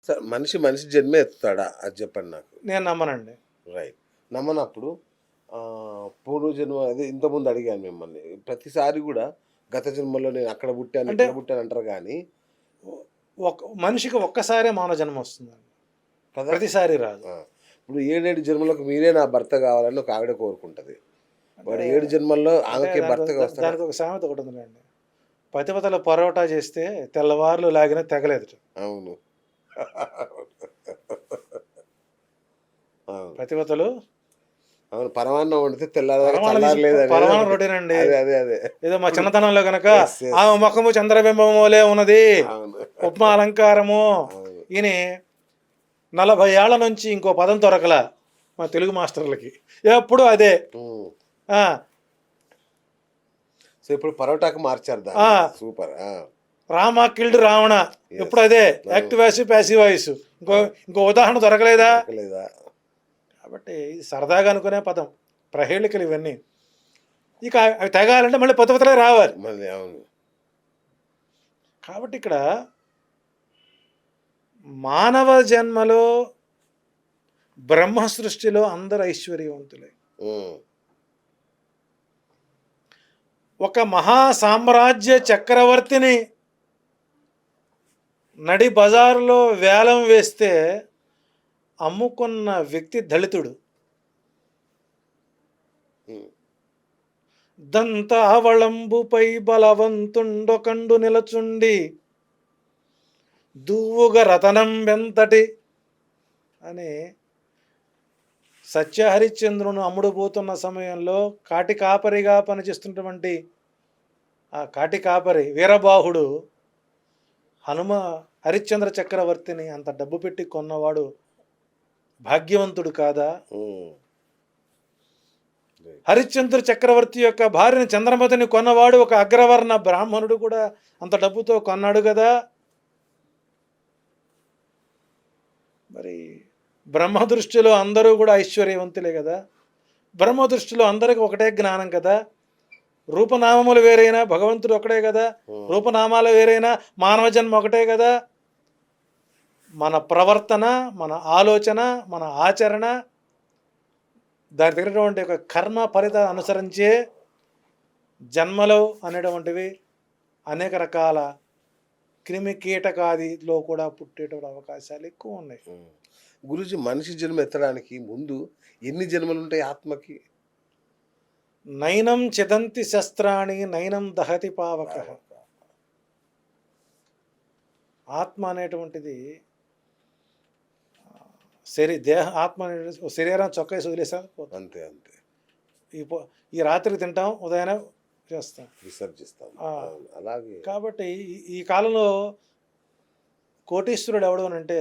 Sir మనిషి మనిషి జన్మే ఎత్తుతాడా? అది చెప్పండి నాకు. నేను నమ్మనండి. రైట్. నమ్మనప్పుడు పూర్వజన్మ అదే ఇంతకుముందు అడిగాను మిమ్మల్ని. ప్రతిసారి గూడా గత జన్మలో నేను అక్కడ పుట్టాను, అంటే ఇక్కడ పుట్టాను అంటారు గానీ మనిషికి ఒక్కసారే మానవ జన్మ వస్తుందండి. కదా! ప్రతిసారి రాదు. ఆ! ఇప్పుడు 7, 7 జన్మలకు మీరే నా భర్త గావాలని ఒక ఆవిడ కోరుకుంటది. వాడు అంటే 7 జన్మల్లో అంటే ఆమెకే దానికి భర్తగా వస్తాడా? దానికి ఒక సామెత ఒకటుందిలెండి. పతివ్రతలు పరోటా చేస్తే తెల్లవార్లు లాగిన తెగలేదట. అవును. అవును. పతివ్రతలు అవును. పరమాన్నం వండితే తెల్లారేదాకా పరమాన్నం చల్లారలేదనేది పరమాన్నం ఒకటి. రొటీనండి. అదే. ఏదో మా ఇప్పుడు చిన్నతనంలో గనక యెస్. యెస్. ఆమె ముఖము చంద్రబింబం వలె ఉన్నది. అవును. ఉపమా అలంకారము. అవును. ఈయన 40 ఏళ్ల నుంచి ఇంకో పదం దొరకల మా తెలుగు మాస్టర్లకి. ఎప్పుడు అదే. హ్మ్. ఆ! సో, ఇప్పుడు పరోటాకి మార్చారు ఆ! దాన్ని. సూపర్. ఆ! రామ కిల్డ్ రావణ. యెస్. ఎప్పుడు అదే. అవును. Active voice, passive voice. అవును. ఇంకో ఉదాహరణ దొరకలేదా? దొరకలేదా? కాబట్టి ఇది సరదాగా అనుకునే పదం. ప్రహేళికలు ఇవన్నీ. ఇక అవి తెగాలంటే మళ్ళీ పతివ్రతలే రావాలి. మళ్ళీ అవును. కాబట్టి ఇక్కడ మానవ జన్మలో బ్రహ్మ సృష్టిలో అందరు ఐశ్వర్యవంతులే. హ్మ్. ఒక మహా సామ్రాజ్య చక్రవర్తిని నడి బజారులో వేలం వేస్తే అమ్ముకున్న వ్యక్తి దళితుడు. హ్మ్. దంతావళంబుపై బలవంతుండొకండు నిలచుండి దువ్వుగ రతనం వెంతటి అని సత్యహరిశ్చంద్రుని అమ్ముడుపోతున్న సమయంలో కాటి కాపరిగా పనిచేస్తున్నటువంటి ఆ కాటి కాపరి వీరబాహుడు హనుమ హరిశ్చంద్ర చక్రవర్తిని అంత డబ్బు పెట్టి కొన్నవాడు భాగ్యవంతుడు కాదా? హ్మ్. రైట్. హరిశ్చంద్ర చక్రవర్తి యొక్క భార్యని చంద్రమతిని కొన్నవాడు ఒక అగ్రవర్ణ బ్రాహ్మణుడు కూడా అంత డబ్బుతో కొన్నాడు కదా. మరి బ్రహ్మ దృష్టిలో అందరూ కూడా ఐశ్వర్యవంతులే కదా. బ్రహ్మ దృష్టిలో అందరికీ ఒకటే జ్ఞానం కదా. రూపనామములు వేరైనా భగవంతుడు ఒకటే కదా. హ్మ్. రూపనామాలు వేరైనా మానవ జన్మ ఒకటే కదా. మన ప్రవర్తన, మన ఆలోచన, మన ఆచరణ, దాని తగినటువంటి ఒక కర్మ ఫలిత అనుసరించే జన్మలు అనేటువంటివి అనేక రకాల క్రిమి కీటకాదిలో కూడా పుట్టేటువంటి అవకాశాలు ఎక్కువ ఉన్నాయి. హ్మ్. గురూజీ మనిషి జన్మ ఎత్తడానికి ముందు ఎన్ని జన్మలుంటాయి ఆత్మకి? నైనం చిదంతి శస్త్రాణి నైనం దహతి పావక. ఆత్మ అనేటువంటిది ఆత్మ శరీరం చొక్కేసి వదిలేసాం పోతుంది. అంతే. ఈ రాత్రికి తింటాం, ఉదయాన్నే చేస్తాం, విసర్జిస్తాం. ఆ, అవును. అలాగే కాబట్టి ఈ కాలంలో కోటీశ్వరుడు ఎవడు అంటే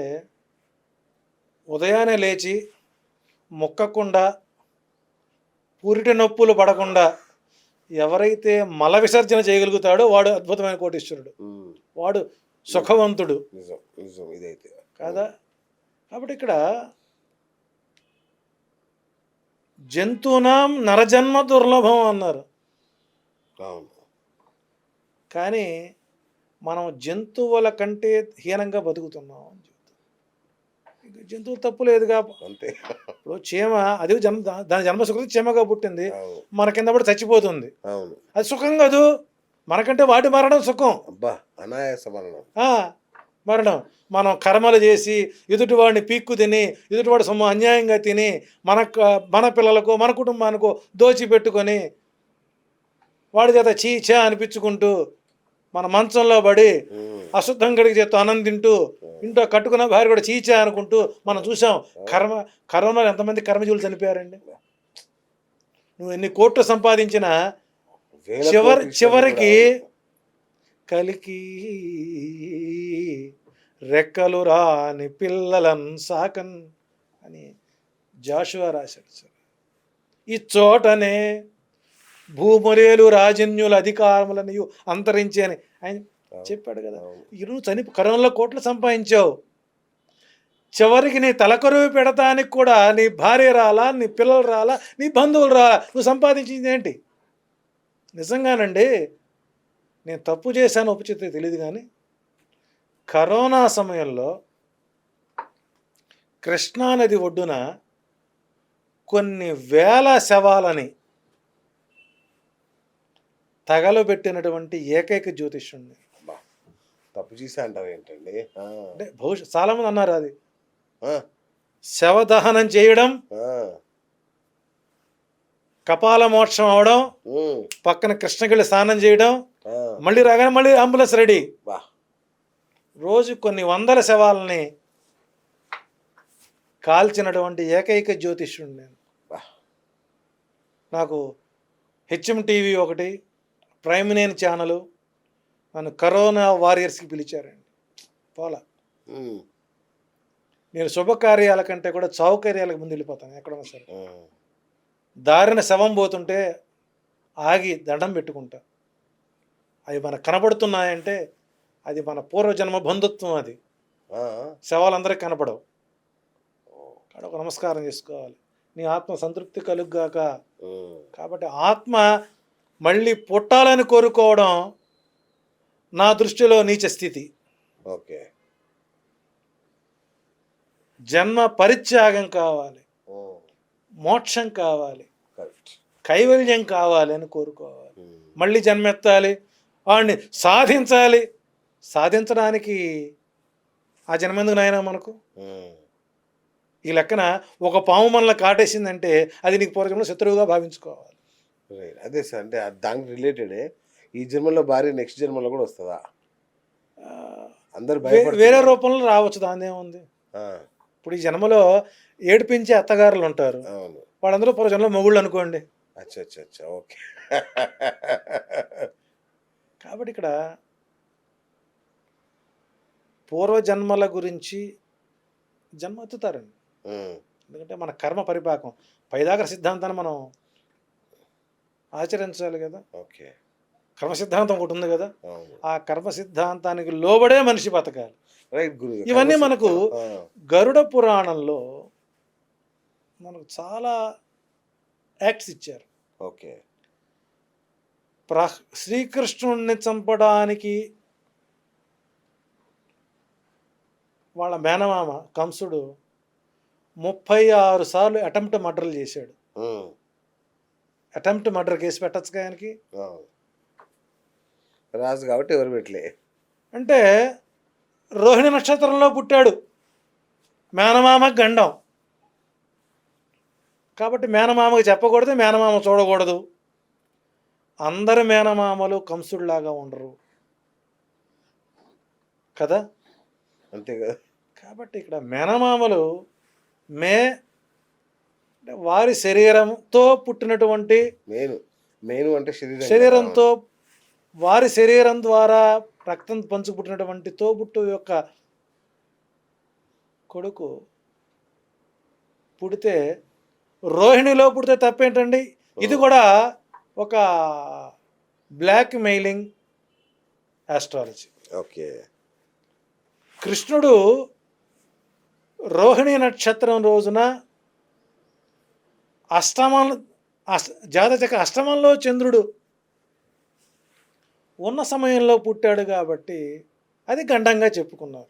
ఉదయాన్నే లేచి మొక్కకుండా పురిటి నొప్పులు పడకుండా ఎవరైతే మల విసర్జన చేయగలుగుతాడో వాడు అద్భుతమైన కోటీశ్వరుడు. హ్మ్. వాడు సుఖవంతుడు నిజం ఇదైతే. కాదా. కాబట్టి ఇక్కడ జంతువునాం నరజన్మ దుర్లభం అన్నారు. అవును. కానీ మనం జంతువుల కంటే హీనంగా బతుకుతున్నాం. జంతువులు తప్పు లేదుగా. అంతే. ఇప్పుడు చీమ అది దాని జన్మ సుఖం చీమగా పుట్టింది, అవును. మన కింద పడి చచ్చిపోతుంది. అవును. అది సుఖం కాదు, మనకంటే వాటి మరణం సుఖం. అబ్బా! అనాయాస మరణం. మరణం. మనం కర్మలు చేసి ఎదుటివాడిని పీక్కు తిని ఎదుటివాడి సొమ్ము అన్యాయంగా తిని మన పిల్లలకు మన కుటుంబానికో దోచిపెట్టుకొని వాడి చేత చీచా అనిపించుకుంటూ మన మంచంలో పడి హ్మ్. అశుద్ధం గడికి చేస్తూ అన్నం తింటూ ఇంట్లో కట్టుకున్న భార్య కూడా చీచా అనుకుంటూ మనం చూసాం. కరోనాలో ఎంతమంది కర్మజీవులు చనిపోయారండి. నువ్వు ఎన్ని కోట్లు సంపాదించినా వేల కోట్లు చివరికి కలికి రెక్కలు రాని పిల్లలను సాకన్ అని జాషువా రాశాడు సార్. ఈ చోటనే భూములేలు రాజన్యుల అధికారములని అంతరించి అని ఆయన చెప్పాడు కదా. నువ్వు కరోనాలో కోట్లు సంపాదించావు, చివరికి నీ తలకొరువు పెడతానికి కూడా నీ భార్య రాలా, నీ పిల్లలు రాలా, నీ బంధువులు రాలా. నువ్వు సంపాదించింది ఏంటి? నిజంగానండి, నేను తప్పు చేశాను ఒప్పుచితే తెలియదు కానీ కరోనా సమయంలో కృష్ణానది ఒడ్డున కొన్ని వేల శవాలని తగలబెట్టినటువంటి ఏకైక జ్యోతిష్యుడిని. అబ్బా! తప్పు చేశా అంటారు ఏంటండి? ఆ! అంటే చాలామంది అన్నారు అది ఆ! శవదహనం చేయడం, ఆ! కపాల మోక్షం అవడం, హ్మ్. పక్కన కృష్ణగిరి స్నానం చేయడం, ఆ! మళ్ళీ రాగానే మళ్ళీ అంబులెన్స్ రెడీ. అబ్బా! రోజు కొన్ని వందల శవాలని కాల్చినటువంటి ఏకైక జ్యోతిష్యుడు నేను. అబ్బా! నాకు హెచ్ఎం టీవీ ఒకటి, ప్రైమ్ నైన్ ఛానలు నన్ను కరోనా వారియర్స్కి పిలిచారండి. పోలా. హ్మ్. నేను శుభకార్యాల కంటే కూడా చౌకర్యాలకు ముందు వెళ్ళిపోతాను ఎక్కడన్నా సరే. హ్మ్. దారిన శవం పోతుంటే ఆగి దండం పెట్టుకుంటా. అవి మనకు కనబడుతున్నాయంటే అది మన పూర్వజన్మ బంధుత్వం. అది ఆ! శవాలందరికీ కనపడవు. ఓహ్! అక్కడ ఒక నమస్కారం చేసుకోవాలి. నీ ఆత్మ సంతృప్తి కలుగ్గాక. హ్మ్. కాబట్టి ఆత్మ మళ్ళీ పుట్టాలని కోరుకోవడం నా దృష్టిలో నీచ స్థితి. ఓకే. జన్మ పరిత్యాగం కావాలి, హ్మ్. మోక్షం కావాలి, కరెక్ట్. కైవల్యం కావాలి అని కోరుకోవాలి. హ్మ్. మళ్ళీ జన్మెత్తాలి, వాడిని సాధించాలి. సాధించడానికి ఆ జన్మ ఎందుకు నాయనా మనకు? హ్మ్. ఈ లెక్కన ఒక పాము మనల్ని కాటేసిందంటే అది నీకు పూర్వజన్మలో శత్రువుగా భావించుకోవాలి. రైట్. అదే సార్. అంటే దానికి రిలేటెడే ఈ జన్మలో భార్య నెక్స్ట్ జన్మలో కూడా వస్తదా? ఆ, అందరూ వేరే భయపడుతున్నారు. రూపంలో రావచ్చు, దానిదేముంది. ఆ! ఇప్పుడు ఈ జన్మలో ఏడిపించే అత్తగారులు ఉంటారు, అవును. వాళ్ళందరూ పూర్వజన్మలో మొగుళ్ళు అనుకోండి. అచ్చచ్చచ్చా! ఓకే. కాబట్టి ఇక్కడ పూర్వజన్మల గురించి జన్మ ఎత్తుతారండి. హ్మ్. ఎందుకంటే మన కర్మ పరిపాకం పైదాగర సిద్ధాంతాన్ని మనం ఆచరించాలి కదా. ఓకే. కర్మ సిద్ధాంతం ఒకటి ఉంది కదా. అవును. ఆ కర్మ సిద్ధాంతానికి లోబడే మనిషి బతకాలి. రైట్ గురుగారు. ఇవన్నీ మనకు ఆ! గరుడ పురాణంలో మనకు చాలా యాక్ట్స్ ఇచ్చారు. ఓకే. శ్రీకృష్ణుడిని చంపడానికి వాళ్ళ మేనమామ కంసుడు 36 సార్లు అటెంప్ట్ మర్డర్లు చేశాడు. హ్మ్. అటెంప్ట్ మర్డర్ కేసు పెట్టచ్చు ఆయనకి. అవును. రాజు కాబట్టి ఎవరు పెట్టలే. అంటే రోహిణి నక్షత్రంలో పుట్టాడు, మేనమామ గండం. కాబట్టి మేనమామకి చెప్పకూడదు, మేనమామ చూడకూడదు. అందరు మేనమామలు కంసుడిలాగా ఉండరు కదా. అంతే కదా. కాబట్టి ఇక్కడ మేనమామలు అంటే వారి శరీరంతో పుట్టినటువంటి మేను అంటే శరీరంతో వారి శరీరం ద్వారా రక్తం పంచు పుట్టినటువంటి తోబుట్టు యొక్క కొడుకు పుడితే రోహిణిలో పుడితే తప్పేంటండి? ఇది కూడా ఒక బ్లాక్ మెయిలింగ్ ఆస్ట్రాలజీ. ఓకే. కృష్ణుడు రోహిణి నక్షత్రం రోజున జాతక అష్టమంలో చంద్రుడు ఉన్న సమయంలో పుట్టాడు కాబట్టి అది గండంగా చెప్పుకున్నారు.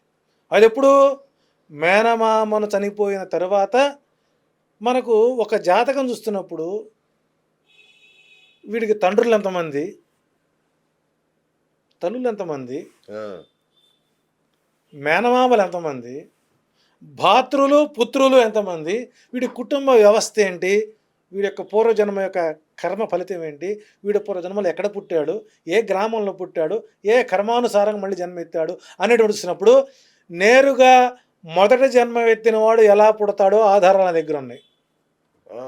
అది ఎప్పుడు మేనమామను చనిపోయిన తర్వాత మనకు ఒక జాతకం చూస్తున్నప్పుడు వీడికి తండ్రులు ఎంతమంది, తల్లులు ఎంతమంది, ఆ! మేనమామలు ఎంతమంది, భాతృలు పుత్రులు ఎంతమంది, వీడి కుటుంబ వ్యవస్థ ఏంటి, వీడి యొక్క పూర్వజన్మ యొక్క కర్మ ఫలితం ఏంటి, వీడి పూర్వజన్మలు ఎక్కడ పుట్టాడు, ఏ గ్రామంలో పుట్టాడు, ఏ కర్మానుసారంగా మళ్ళీ జన్మ ఎత్తాడు అనేటువంటి చూసినప్పుడు నేరుగా మొదటి జన్మ ఎత్తిన వాడు ఎలా పుడతాడో ఆధారాలు నా దగ్గర ఉన్నాయి. ఆ!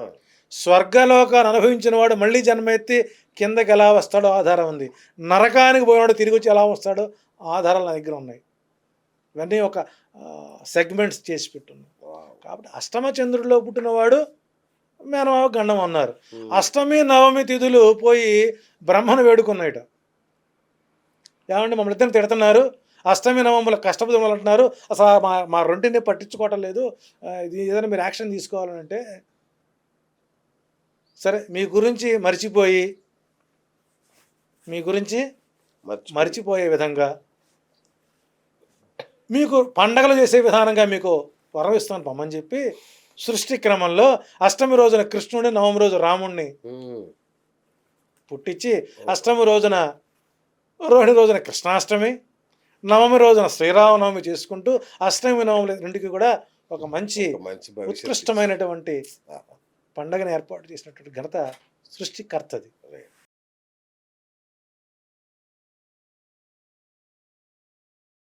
స్వర్గలోకాన్ని అనుభవించిన వాడు మళ్ళీ జన్మ ఎత్తి కిందకి ఎలా వస్తాడో ఆధారం ఉంది. నరకానికి పోయినాడు తిరిగి వచ్చి ఎలా వస్తాడో ఆధారాలు నా దగ్గర ఉన్నాయి. ఇవన్నీ ఒక సెగ్మెంట్స్ చేసి పెట్టున్నాం. వావ్! కాబట్టి అష్టమ చంద్రుడిలో పుట్టినవాడు మేనమామ గండం అన్నారు. హ్మ్. అష్టమి నవమి తిథులు పోయి బ్రహ్మను వేడుకున్నాయట. ఏమంటే మమ్మల్ని ఇద్దరిని తిడుతున్నారు, అష్టమి నవముల కష్టపడి అంటున్నారు, అసలు మా రెంటిని పట్టించుకోవటం లేదు, ఇది ఏదైనా మీరు యాక్షన్ తీసుకోవాలని అంటే సరే మీ గురించి మర్చిపోయే విధంగా మీకు పండగలు చేసే విధానంగా మీకు వరం ఇస్తాను పొమ్మని చెప్పి సృష్టి క్రమంలో అష్టమి రోజున కృష్ణుడిని, నవమి రోజు రాముణ్ణి ఉమ్. పుట్టించి అష్టమి రోజున రోహిణి రోజున కృష్ణాష్టమి, నవమి రోజున శ్రీరామనవమి చేసుకుంటూ అష్టమి నవమి రెండుకి కూడా ఒక మంచి ఒక మంచి భవిష్యత్తు ఉత్కృష్టమైనటువంటి ఆహా. పండగను ఏర్పాటు చేసినటువంటి ఘనత సృష్టికర్తది. రైట్.